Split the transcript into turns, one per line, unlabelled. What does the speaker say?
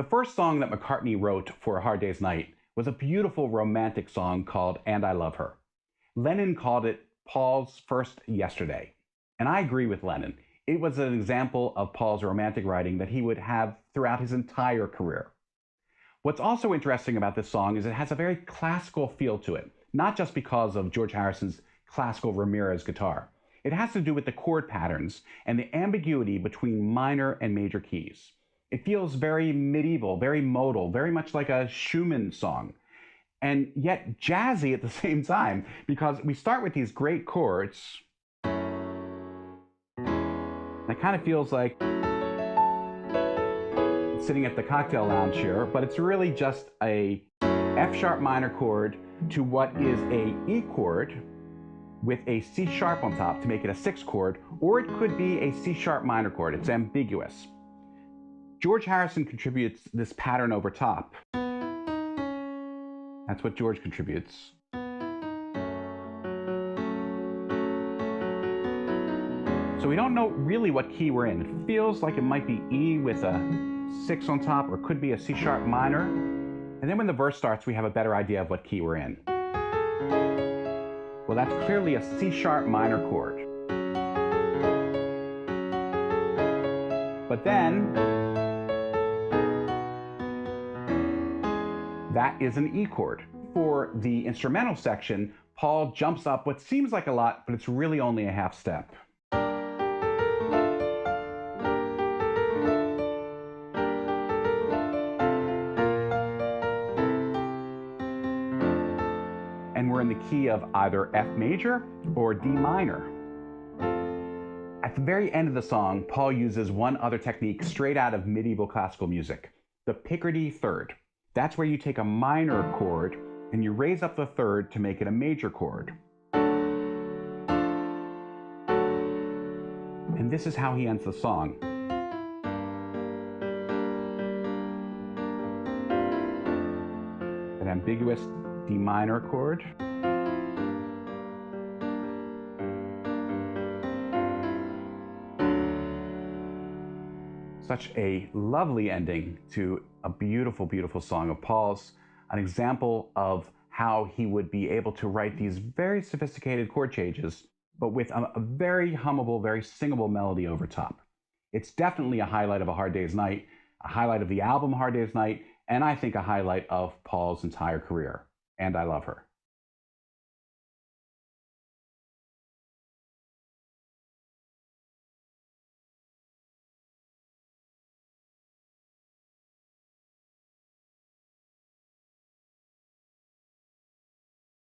The first song that McCartney wrote for A Hard Day's Night was a beautiful romantic song called And I Love Her. Lennon called it Paul's first Yesterday. And I agree with Lennon. It was an example of Paul's romantic writing that he would have throughout his entire career. What's also interesting about this song is it has a very classical feel to it, not just because of George Harrison's classical Ramirez guitar. It has to do with the chord patterns and the ambiguity between minor and major keys. It feels very medieval, very modal, very much like a Schumann song, and yet jazzy at the same time, because we start with these great chords. It kind of feels like sitting at the cocktail lounge here, but it's really just a F sharp minor chord to what is a E chord with a C sharp on top to make it a 6th chord, or it could be a C sharp minor chord. It's ambiguous. George Harrison contributes this pattern over top. That's what George contributes. So we don't know really what key we're in. It feels like it might be E with a 6 on top, or it could be a C sharp minor. And then when the verse starts, we have a better idea of what key we're in. Well, that's clearly a C sharp minor chord. But then, that is an E chord. For the instrumental section, Paul jumps up what seems like a lot, but it's really only a half step. And we're in the key of either F major or D minor. At the very end of the song, Paul uses one other technique straight out of medieval classical music, the Picardy third. That's where you take a minor chord and you raise up the third to make it a major chord. And this is how he ends the song. An ambiguous D minor chord. Such a lovely ending to a beautiful, beautiful song of Paul's, an example of how he would be able to write these very sophisticated chord changes, but with a very hummable, very singable melody over top. It's definitely a highlight of A Hard Day's Night, a highlight of the album Hard Day's Night, and I think a highlight of Paul's entire career. And I love her.